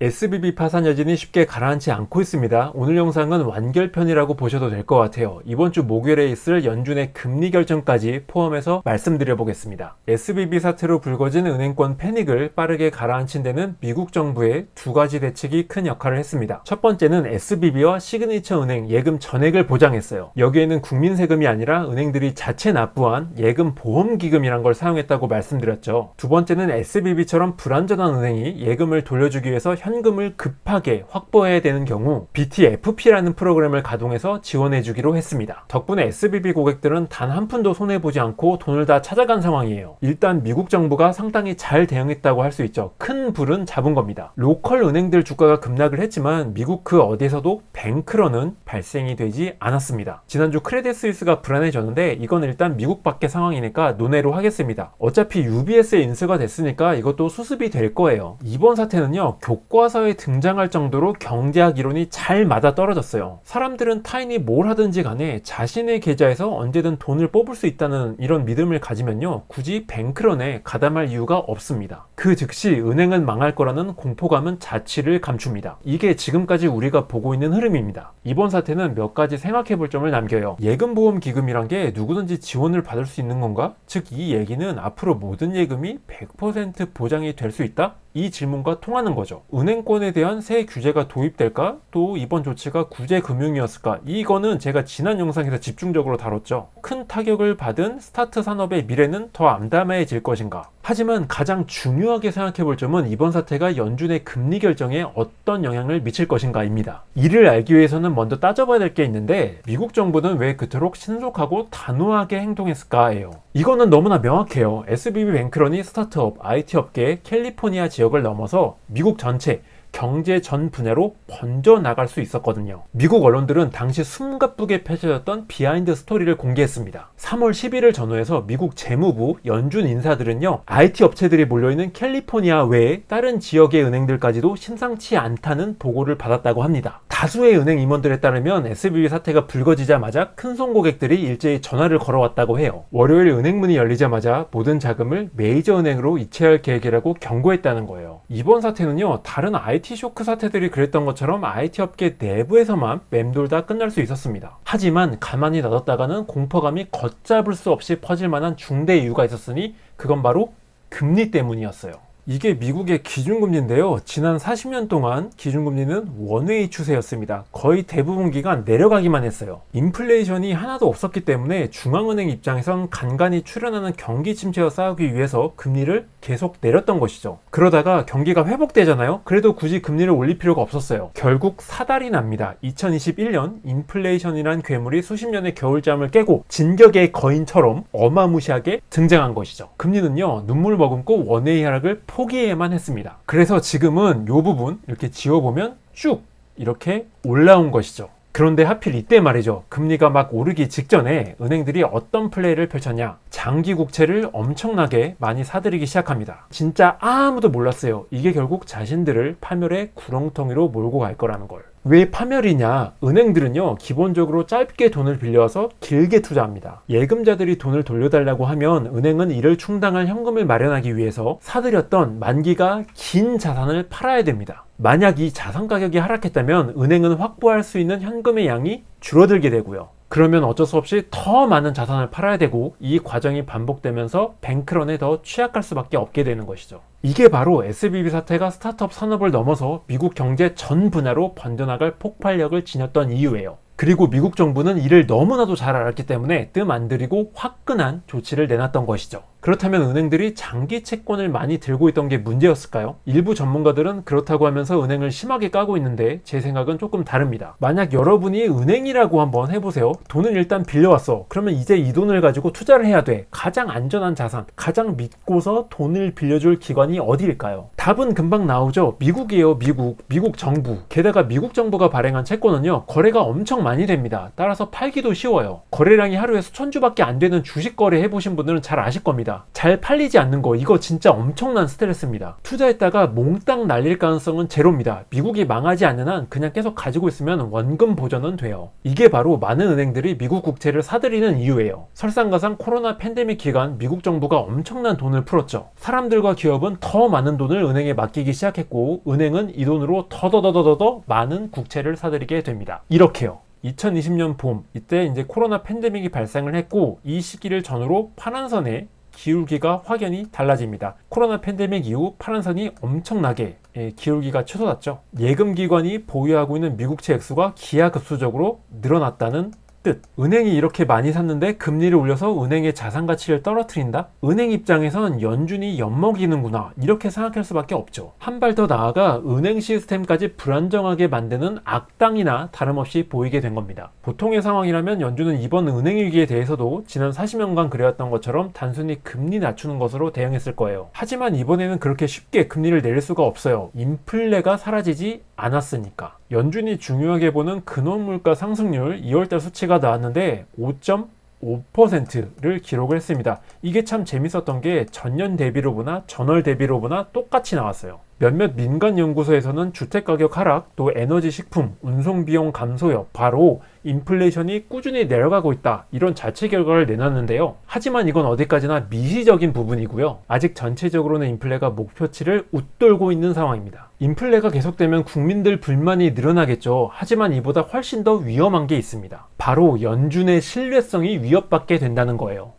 SBB 파산 여진이 쉽게 가라앉지 않고 있습니다. 오늘 영상은 완결편이라고 보셔도 될 것 같아요. 이번 주 목요일에 있을 연준의 금리 결정까지 포함해서 말씀드려 보겠습니다. SBB 사태로 불거진 은행권 패닉을 빠르게 가라앉힌 데는 미국 정부의 두 가지 대책이 큰 역할을 했습니다. 첫 번째는 SBB와 시그니처 은행 예금 전액을 보장했어요. 여기에는 국민 세금이 아니라 은행들이 자체 납부한 예금 보험기금이란 걸 사용했다고 말씀드렸죠. 두 번째는 SBB처럼 불안전한 은행이 예금을 돌려주기 위해서 현금을 급하게 확보해야 되는 경우 BTFP라는 프로그램을 가동해서 지원해주기로 했습니다. 덕분에 SBB 고객들은 단 한 푼도 손해보지 않고 돈을 다 찾아간 상황이에요. 일단 미국 정부가 상당히 잘 대응했다고 할 수 있죠. 큰 불은 잡은 겁니다. 로컬 은행들 주가가 급락을 했지만 미국 그 어디서도 뱅크런은 발생이 되지 않았습니다. 지난주 크레딧 스위스가 불안해졌는데 이건 일단 미국 밖의 상황이니까 논외로 하겠습니다. 어차피 UBS에 인수가 됐으니까 이것도 수습이 될 거예요. 이번 사태는요, 교과서에 등장할 정도로 경제학 이론이 잘 맞아떨어졌어요. 사람들은 타인이 뭘 하든지 간에 자신의 계좌에서 언제든 돈을 뽑을 수 있다는 이런 믿음을 가지면요, 굳이 뱅크런에 가담할 이유가 없습니다. 그 즉시 은행은 망할 거라는 공포감은 자취를 감춥니다. 이게 지금까지 우리가 보고 있는 흐름입니다. 이번 사태는 몇 가지 생각해 볼 점을 남겨요. 예금보험기금이란 게 누구든지 지원을 받을 수 있는 건가? 즉 이 얘기는 앞으로 모든 예금이 100% 보장이 될 수 있다? 이 질문과 통하는 거죠. 은행권에 대한 새 규제가 도입될까? 또 이번 조치가 구제금융이었을까? 이거는 제가 지난 영상에서 집중적으로 다뤘죠. 큰 타격을 받은 스타트 산업의 미래는 더 암담해질 것인가? 하지만 가장 중요하게 생각해 볼 점은 이번 사태가 연준의 금리 결정에 어떤 영향을 미칠 것인가입니다. 이를 알기 위해서는 먼저 따져봐야 될 게 있는데 미국 정부는 왜 그토록 신속하고 단호하게 행동했을까예요. 이거는 너무나 명확해요. SBB 뱅크런이 스타트업, IT 업계의 캘리포니아 지역을 넘어서 미국 전체 경제 전 분야로 번져나갈 수 있었거든요. 미국 언론들은 당시 숨가쁘게 펼쳐졌던 비하인드 스토리를 공개했습니다. 3월 10일을 전후해서 미국 재무부, 연준 인사들은요, IT 업체들이 몰려있는 캘리포니아 외에 다른 지역의 은행들까지도 심상치 않다는 보고를 받았다고 합니다. 다수의 은행 임원들에 따르면 SBB 사태가 불거지자마자 큰손 고객들이 일제히 전화를 걸어왔다고 해요. 월요일 은행문이 열리자마자 모든 자금을 메이저 은행으로 이체할 계획이라고 경고했다는 거예요. 이번 사태는요, 다른 IT 쇼크 사태들이 그랬던 것처럼 IT 업계 내부에서만 맴돌다 끝날 수 있었습니다. 하지만 가만히 놔뒀다가는 공포감이 걷잡을 수 없이 퍼질 만한 중대 이유가 있었으니 그건 바로 금리 때문이었어요. 이게 미국의 기준금리인데요. 지난 40년 동안 기준금리는 원웨이 추세였습니다. 거의 대부분 기간 내려가기만 했어요. 인플레이션이 하나도 없었기 때문에 중앙은행 입장에선 간간히 출현하는 경기 침체와 싸우기 위해서 금리를 계속 내렸던 것이죠. 그러다가 경기가 회복되잖아요. 그래도 굳이 금리를 올릴 필요가 없었어요. 결국 사달이 납니다. 2021년 인플레이션이란 괴물이 수십 년의 겨울잠을 깨고 진격의 거인처럼 어마무시하게 등장한 것이죠. 금리는요, 눈물 머금고 원웨이 하락을 포기해야만 했습니다. 그래서 지금은 이 부분 이렇게 지워보면 쭉 이렇게 올라온 것이죠. 그런데 하필 이때 말이죠. 금리가 막 오르기 직전에 은행들이 어떤 플레이를 펼쳤냐. 장기 국채를 엄청나게 많이 사들이기 시작합니다. 진짜 아무도 몰랐어요. 이게 결국 자신들을 파멸의 구렁텅이로 몰고 갈 거라는 걸. 왜 파멸이냐? 은행들은요, 기본적으로 짧게 돈을 빌려와서 길게 투자합니다. 예금자들이 돈을 돌려달라고 하면 은행은 이를 충당할 현금을 마련하기 위해서 사들였던 만기가 긴 자산을 팔아야 됩니다. 만약 이 자산 가격이 하락했다면 은행은 확보할 수 있는 현금의 양이 줄어들게 되고요. 그러면 어쩔 수 없이 더 많은 자산을 팔아야 되고 이 과정이 반복되면서 뱅크런에 더 취약할 수밖에 없게 되는 것이죠. 이게 바로 SBB 사태가 스타트업 산업을 넘어서 미국 경제 전 분야로 번져나갈 폭발력을 지녔던 이유예요. 그리고 미국 정부는 이를 너무나도 잘 알았기 때문에 뜸 안 들이고 화끈한 조치를 내놨던 것이죠. 그렇다면 은행들이 장기 채권을 많이 들고 있던 게 문제였을까요? 일부 전문가들은 그렇다고 하면서 은행을 심하게 까고 있는데 제 생각은 조금 다릅니다. 만약 여러분이 은행이라고 한번 해보세요. 돈을 일단 빌려왔어. 그러면 이제 이 돈을 가지고 투자를 해야 돼. 가장 안전한 자산, 가장 믿고서 돈을 빌려줄 기관이 어디일까요? 답은 금방 나오죠. 미국이에요. 미국 정부. 게다가 미국 정부가 발행한 채권은요, 거래가 엄청 많이 됩니다. 따라서 팔기도 쉬워요. 거래량이 하루에 수천 주밖에 안 되는 주식 거래 해보신 분들은 잘 아실 겁니다. 겁니다. 잘 팔리지 않는 거, 이거 진짜 엄청난 스트레스입니다. 투자했다가 몽땅 날릴 가능성은 제로입니다. 미국이 망하지 않는 한 그냥 계속 가지고 있으면 원금 보전은 돼요. 이게 바로 많은 은행들이 미국 국채를 사들이는 이유예요. 설상가상 코로나 팬데믹 기간 미국 정부가 엄청난 돈을 풀었죠. 사람들과 기업은 더 많은 돈을 은행에 맡기기 시작했고, 은행은 이 돈으로 더더더더더 많은 국채를 사들이게 됩니다. 이렇게요. 2020년 봄, 이때 이제 코로나 팬데믹이 발생을 했고, 이 시기를 전후로 파란선의 기울기가 확연히 달라집니다. 코로나 팬데믹 이후 파란선이 엄청나게 기울기가 치솟았죠. 예금기관이 보유하고 있는 미국채 액수가 기하급수적으로 늘어났다는 뜻. 은행이 이렇게 많이 샀는데 금리를 올려서 은행의 자산 가치를 떨어뜨린다? 은행 입장에선 연준이 엿먹이는구나, 이렇게 생각할 수밖에 없죠. 한 발 더 나아가 은행 시스템까지 불안정하게 만드는 악당이나 다름없이 보이게 된 겁니다. 보통의 상황이라면 연준은 이번 은행 위기에 대해서도 지난 40년간 그래왔던 것처럼 단순히 금리 낮추는 것으로 대응했을 거예요. 하지만 이번에는 그렇게 쉽게 금리를 내릴 수가 없어요. 인플레가 사라지지 않았으니까. 연준이 중요하게 보는 근원물가 상승률 2월달 수치가 나왔는데 5.5%를 기록을 했습니다. 이게 참 재밌었던 게 전년 대비로 보나 전월 대비로 보나 똑같이 나왔어요. 몇몇 민간 연구소에서는 주택가격 하락, 또 에너지 식품, 운송비용 감소 여파로 인플레이션이 꾸준히 내려가고 있다, 이런 자체 결과를 내놨는데요. 하지만 이건 어디까지나 미시적인 부분이고요. 아직 전체적으로는 인플레가 목표치를 웃돌고 있는 상황입니다. 인플레가 계속되면 국민들 불만이 늘어나겠죠. 하지만 이보다 훨씬 더 위험한 게 있습니다. 바로 연준의 신뢰성이 위협받게 된다는 거예요.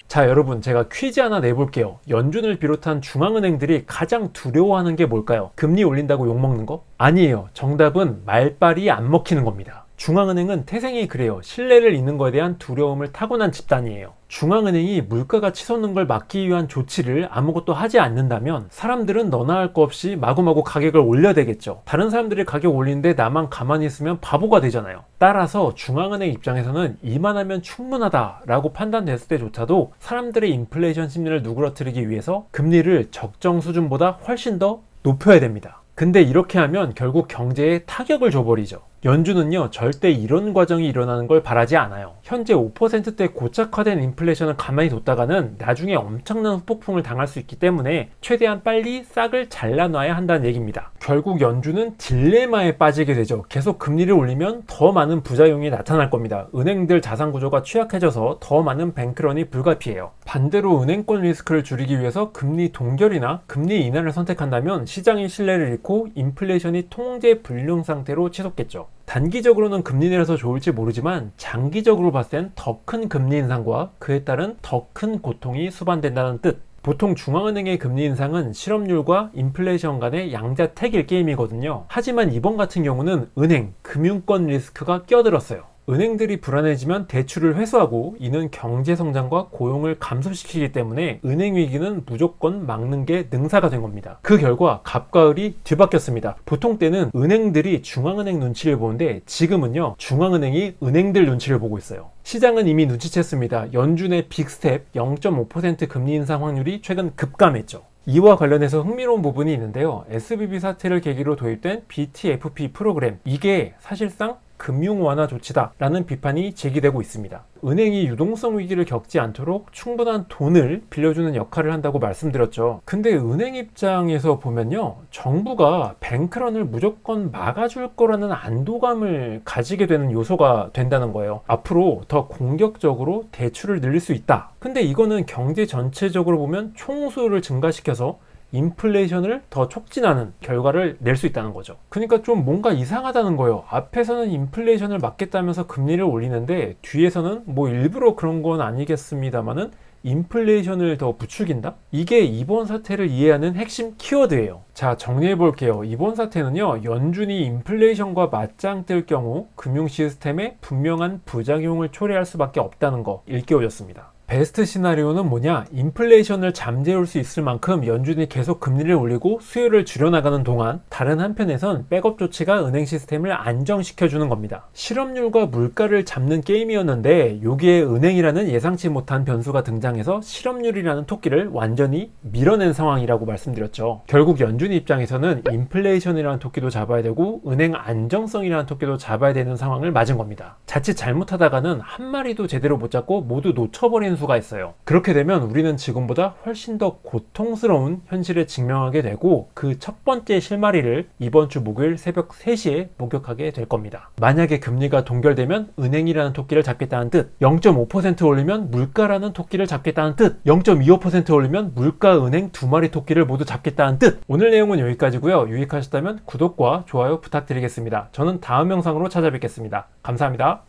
자, 여러분, 제가 퀴즈 하나 내볼게요. 연준을 비롯한 중앙은행들이 가장 두려워하는 게 뭘까요? 금리 올린다고 욕먹는 거? 아니에요. 정답은 말빨이 안 먹히는 겁니다. 중앙은행은 태생이 그래요. 신뢰를 잃는 것에 대한 두려움을 타고난 집단이에요. 중앙은행이 물가가 치솟는 걸 막기 위한 조치를 아무것도 하지 않는다면 사람들은 너나 할 거 없이 마구마구 가격을 올려대겠죠. 다른 사람들이 가격 올리는데 나만 가만히 있으면 바보가 되잖아요. 따라서 중앙은행 입장에서는 이만하면 충분하다라고 판단됐을 때조차도 사람들의 인플레이션 심리를 누그러뜨리기 위해서 금리를 적정 수준보다 훨씬 더 높여야 됩니다. 근데 이렇게 하면 결국 경제에 타격을 줘버리죠. 연준은요, 절대 이런 과정이 일어나는 걸 바라지 않아요. 현재 5%대 고착화된 인플레이션을 가만히 뒀다가는 나중에 엄청난 후폭풍을 당할 수 있기 때문에 최대한 빨리 싹을 잘라놔야 한다는 얘기입니다. 결국 연준은 딜레마에 빠지게 되죠. 계속 금리를 올리면 더 많은 부작용이 나타날 겁니다. 은행들 자산 구조가 취약해져서 더 많은 뱅크런이 불가피해요. 반대로 은행권 리스크를 줄이기 위해서 금리 동결이나 금리 인하를 선택한다면 시장의 신뢰를 잃고 인플레이션이 통제 불능 상태로 치솟겠죠. 단기적으로는 금리 내려서 좋을지 모르지만 장기적으로 봤을 땐 더 큰 금리 인상과 그에 따른 더 큰 고통이 수반된다는 뜻. 보통 중앙은행의 금리 인상은 실업률과 인플레이션 간의 양자택일 게임이거든요. 하지만 이번 같은 경우는 은행, 금융권 리스크가 끼어들었어요. 은행들이 불안해지면 대출을 회수하고 이는 경제 성장과 고용을 감소시키기 때문에 은행 위기는 무조건 막는 게 능사가 된 겁니다. 그 결과 갑과 을이 뒤바뀌었습니다. 보통 때는 은행들이 중앙은행 눈치를 보는데 지금은요, 중앙은행이 은행들 눈치를 보고 있어요. 시장은 이미 눈치챘습니다. 연준의 빅스텝 0.5% 금리 인상 확률이 최근 급감했죠. 이와 관련해서 흥미로운 부분이 있는데요. SVB 사태를 계기로 도입된 BTFP 프로그램, 이게 사실상 금융 완화 조치다 라는 비판이 제기되고 있습니다. 은행이 유동성 위기를 겪지 않도록 충분한 돈을 빌려주는 역할을 한다고 말씀드렸죠. 근데 은행 입장에서 보면요, 정부가 뱅크런을 무조건 막아줄 거라는 안도감을 가지게 되는 요소가 된다는 거예요. 앞으로 더 공격적으로 대출을 늘릴 수 있다. 근데 이거는 경제 전체적으로 보면 총수요를 증가시켜서 인플레이션을 더 촉진하는 결과를 낼 수 있다는 거죠. 그러니까 좀 뭔가 이상하다는 거예요. 앞에서는 인플레이션을 막겠다면서 금리를 올리는데 뒤에서는 뭐 일부러 그런 건 아니겠습니다만은 인플레이션을 더 부추긴다? 이게 이번 사태를 이해하는 핵심 키워드예요. 자, 정리해 볼게요. 이번 사태는요, 연준이 인플레이션과 맞짱 뜰 경우 금융 시스템에 분명한 부작용을 초래할 수밖에 없다는 거 일깨워졌습니다. 베스트 시나리오는 뭐냐? 인플레이션을 잠재울 수 있을 만큼 연준이 계속 금리를 올리고 수요를 줄여나가는 동안 다른 한편에선 백업 조치가 은행 시스템을 안정시켜주는 겁니다. 실업률과 물가를 잡는 게임이었는데 여기에 은행이라는 예상치 못한 변수가 등장해서 실업률이라는 토끼를 완전히 밀어낸 상황이라고 말씀드렸죠. 결국 연준 입장에서는 인플레이션이라는 토끼도 잡아야 되고 은행 안정성이라는 토끼도 잡아야 되는 상황을 맞은 겁니다. 자칫 잘못하다가는 한 마리도 제대로 못 잡고 모두 놓쳐버리는 수가 있어요. 그렇게 되면 우리는 지금보다 훨씬 더 고통스러운 현실에 직면하게 되고 그 첫 번째 실마리를 이번 주 목요일 새벽 3시에 목격하게 될 겁니다. 만약에 금리가 동결되면 은행이라는 토끼를 잡겠다는 뜻, 0.5% 올리면 물가라는 토끼를 잡겠다는 뜻, 0.25% 올리면 물가, 은행 두 마리 토끼를 모두 잡겠다는 뜻. 오늘 내용은 여기까지고요. 유익하셨다면 구독과 좋아요 부탁드리겠습니다. 저는 다음 영상으로 찾아뵙겠습니다. 감사합니다.